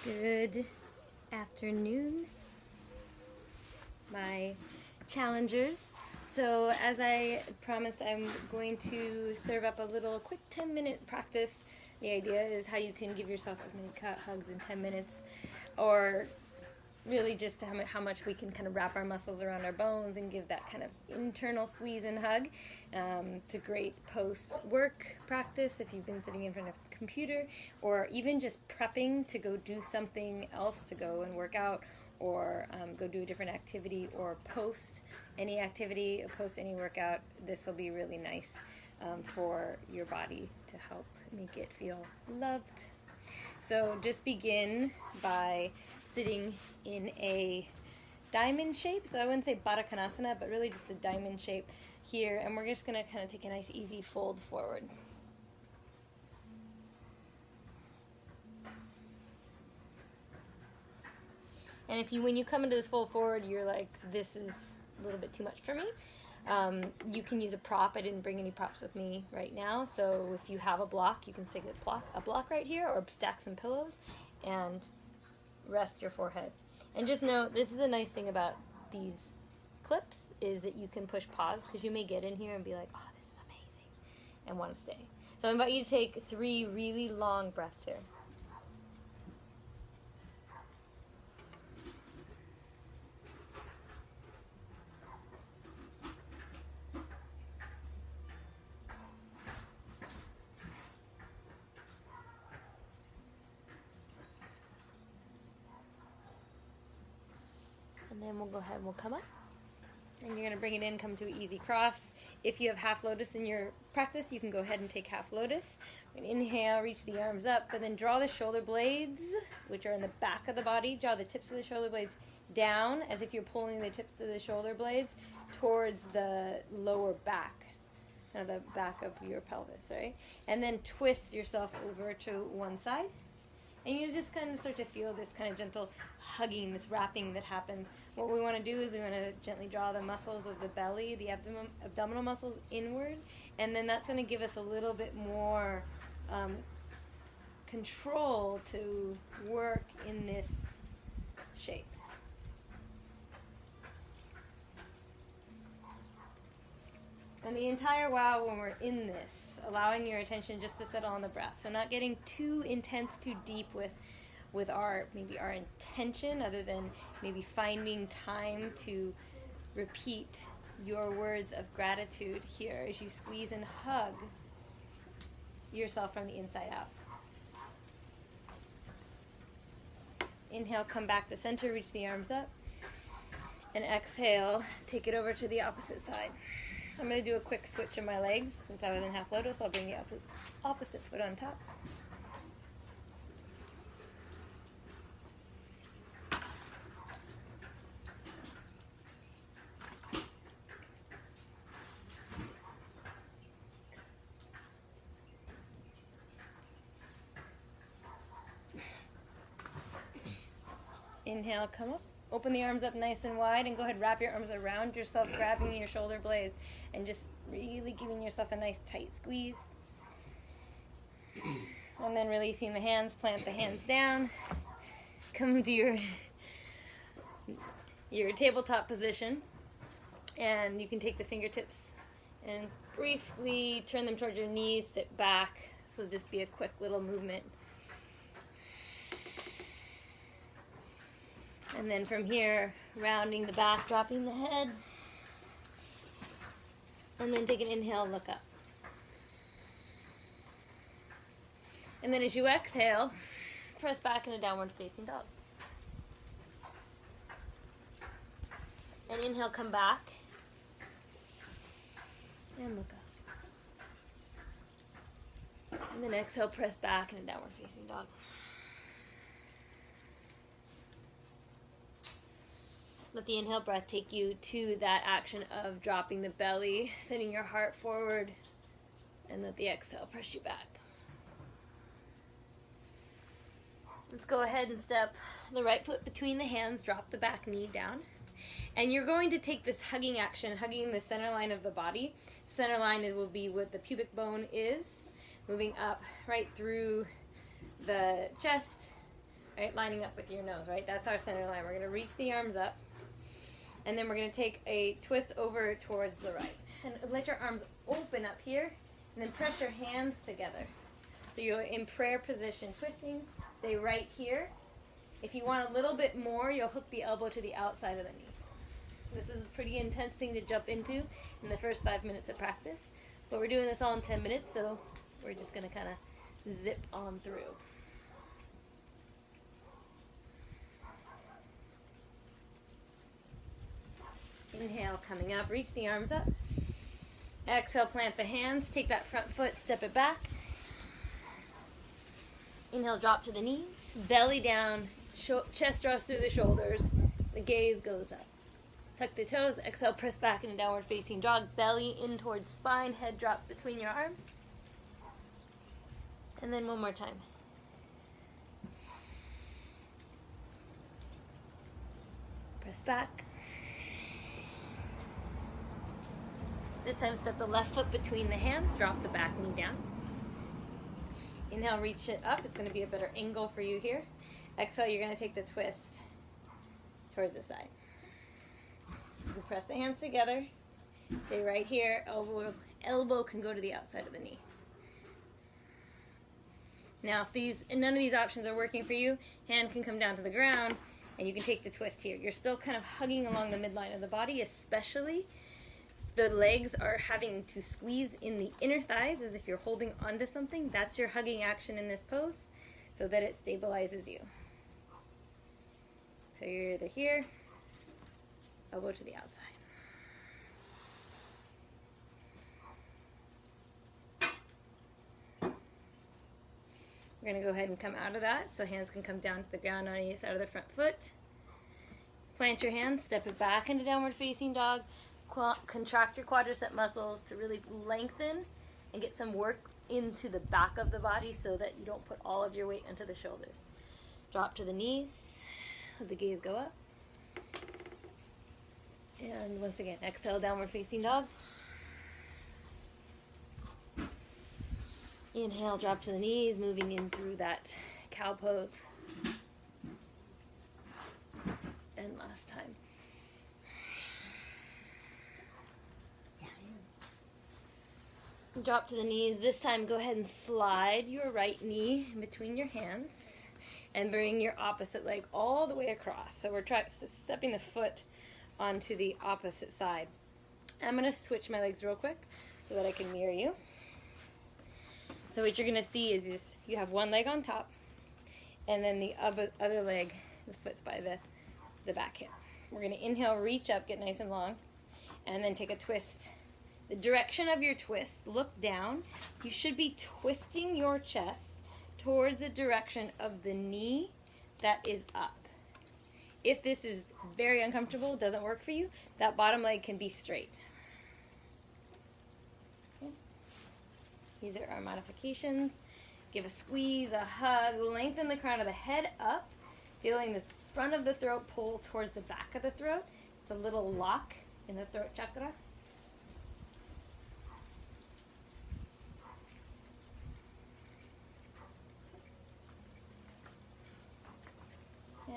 Good afternoon, my challengers. So as I promised, I'm going to serve up a little quick 10-minute practice. The idea is how you can give yourself as many hugs in 10 minutes, or really just how much we can kind of wrap our muscles around our bones and give that kind of internal squeeze and hug. It's a great post-work practice if you've been sitting in front of a computer, or even just prepping to go do something else, to go and work out, or go do a different activity, or post any activity, post any workout. This will be really nice for your body to help make it feel loved. So just begin by sitting in a diamond shape. So I wouldn't say Baddha Konasana, but really just a diamond shape here. And we're just going to kind of take a nice easy fold forward. And if when you come into this fold forward, you're like, this is a little bit too much for me, you can use a prop. I didn't bring any props with me right now, so if you have a block, you can stick a block right here, or stack some pillows and rest your forehead. And just know, this is a nice thing about these clips, is that you can push pause, because you may get in here and be like, oh, this is amazing, and want to stay. So I invite you to take 3 really long breaths here. And then we'll go ahead and we'll come up. And you're going to bring it in, come to an easy cross. If you have half lotus in your practice, you can go ahead and take half lotus. Inhale, reach the arms up, but then draw the shoulder blades, which are in the back of the body. Draw the tips of the shoulder blades down, as if you're pulling the tips of the shoulder blades towards the lower back, kind of the back of your pelvis, right? And then twist yourself over to one side. And you just kind of start to feel this kind of gentle hugging, this wrapping that happens. What we want to do is we want to gently draw the muscles of the belly, the abdominal muscles inward, and then that's going to give us a little bit more control to work in this shape. And the entire while when we're in this, allowing your attention just to settle on the breath. So not getting too intense, too deep with our intention, other than maybe finding time to repeat your words of gratitude here as you squeeze and hug yourself from the inside out. Inhale, come back to center, reach the arms up. And exhale, take it over to the opposite side. I'm going to do a quick switch of my legs. Since I was in half lotus, I'll bring the opposite foot on top. Inhale, come up. Open the arms up nice and wide, and go ahead, wrap your arms around yourself, grabbing your shoulder blades, and just really giving yourself a nice tight squeeze. And then releasing the hands, plant the hands down. Come to your tabletop position, and you can take the fingertips and briefly turn them towards your knees, sit back. So just be a quick little movement. And then from here, rounding the back, dropping the head. And then take an inhale, look up. And then as you exhale, press back in a downward facing dog. And inhale, come back. And look up. And then exhale, press back in a downward facing dog. Let the inhale breath take you to that action of dropping the belly, sending your heart forward, and let the exhale press you back. Let's go ahead and step the right foot between the hands, drop the back knee down. And you're going to take this hugging action, hugging the center line of the body. Center line will be what the pubic bone is, moving up right through the chest, right? Lining up with your nose, right? That's our center line. We're going to reach the arms up, and then we're going to take a twist over towards the right. And let your arms open up here, and then press your hands together. So you're in prayer position, twisting. Stay right here. If you want a little bit more, you'll hook the elbow to the outside of the knee. This is a pretty intense thing to jump into in the first 5 minutes of practice. But we're doing this all in 10 minutes, so we're just going to kind of zip on through. Inhale, coming up, reach the arms up. Exhale, plant the hands, take that front foot, step it back. Inhale, drop to the knees, belly down, chest draws through the shoulders, the gaze goes up. Tuck the toes, exhale, press back in a downward facing dog, belly in towards spine, head drops between your arms. And then one more time. Press back. This time step the left foot between the hands, drop the back knee down. Inhale, reach it up. It's going to be a better angle for you here. Exhale, you're going to take the twist towards the side. You can press the hands together. Stay right here. Elbow can go to the outside of the knee. Now, if none of these options are working for you, hand can come down to the ground, and you can take the twist here. You're still kind of hugging along the midline of the body, especially the legs are having to squeeze in the inner thighs as if you're holding onto something. That's your hugging action in this pose so that it stabilizes you. So you're either here, elbow to the outside. We're going to go ahead and come out of that so hands can come down to the ground on either side of the front foot. Plant your hands, step it back into downward facing dog. Contract your quadricep muscles to really lengthen and get some work into the back of the body so that you don't put all of your weight into the shoulders. Drop to the knees, let the gaze go up. And once again, exhale, downward facing dog. Inhale, drop to the knees, moving in through that cow pose. And last time. Drop to the knees. This time, go ahead and slide your right knee in between your hands and bring your opposite leg all the way across. So we're stepping the foot onto the opposite side. I'm going to switch my legs real quick so that I can mirror you. So what you're going to see is this: you have one leg on top, and then the other leg, the foot's by the back hip. We're going to inhale, reach up, get nice and long, and then take a twist. The direction of your twist, look down. You should be twisting your chest towards the direction of the knee that is up. If this is very uncomfortable, doesn't work for you, that bottom leg can be straight. Okay. These are our modifications. Give a squeeze, a hug, lengthen the crown of the head up, feeling the front of the throat pull towards the back of the throat. It's a little lock in the throat chakra.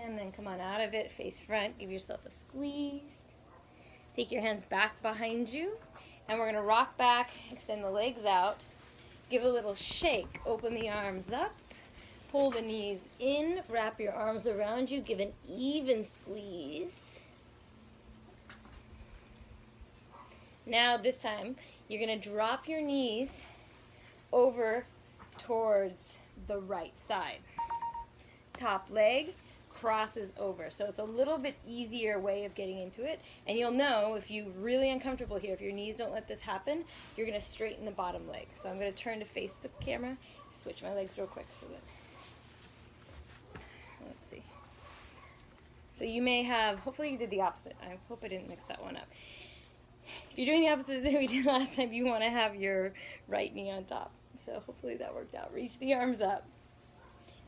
And then come on out of it, face front, give yourself a squeeze. Take your hands back behind you, and we're going to rock back, extend the legs out, give a little shake, open the arms up, pull the knees in, wrap your arms around you, give an even squeeze. Now this time, you're going to drop your knees over towards the right side. Top leg crosses over. So it's a little bit easier way of getting into it. And you'll know if you're really uncomfortable here, if your knees don't let this happen, you're going to straighten the bottom leg. So I'm going to turn to face the camera, switch my legs real quick so that, let's see. So you may have, hopefully you did the opposite. I hope I didn't mix that one up. If you're doing the opposite that we did last time, you want to have your right knee on top. So hopefully that worked out. Reach the arms up.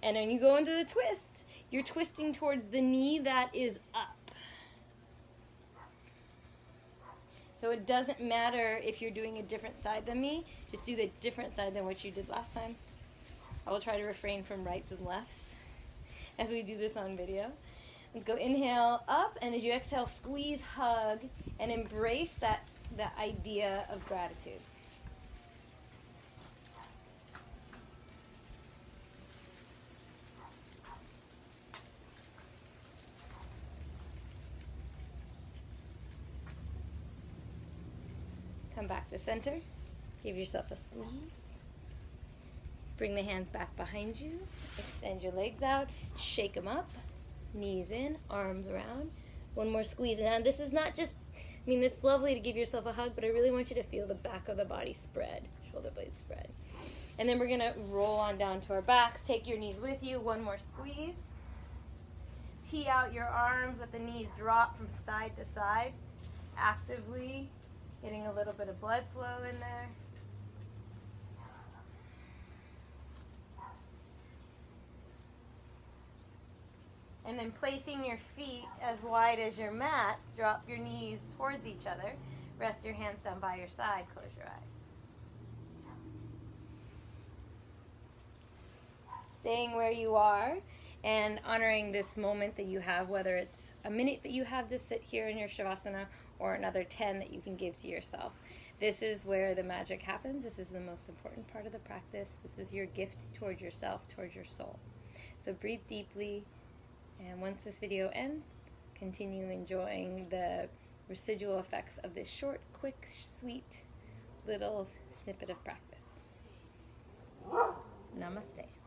And when you go into the twist, you're twisting towards the knee that is up. So it doesn't matter if you're doing a different side than me. Just do the different side than what you did last time. I will try to refrain from rights and lefts. as we do this on video. Let's go inhale up, and as you exhale, squeeze, hug, and embrace that idea of gratitude. Come back to center. Give yourself a squeeze. Bring the hands back behind you. Extend your legs out. Shake them up. Knees in, arms around. One more squeeze. And this is not just, it's lovely to give yourself a hug, but I really want you to feel the back of the body spread. Shoulder blades spread. And then we're going to roll on down to our backs. Take your knees with you. One more squeeze. Tee out your arms. Let the knees drop from side to side. Actively getting a little bit of blood flow in there. And then placing your feet as wide as your mat, drop your knees towards each other. Rest your hands down by your side. Close your eyes. Staying where you are and honoring this moment that you have, whether it's a minute that you have to sit here in your Shavasana or another 10 that you can give to yourself. This is where the magic happens. This is the most important part of the practice. This is your gift towards yourself, towards your soul. So breathe deeply, and once this video ends, continue enjoying the residual effects of this short, quick, sweet little snippet of practice. Namaste.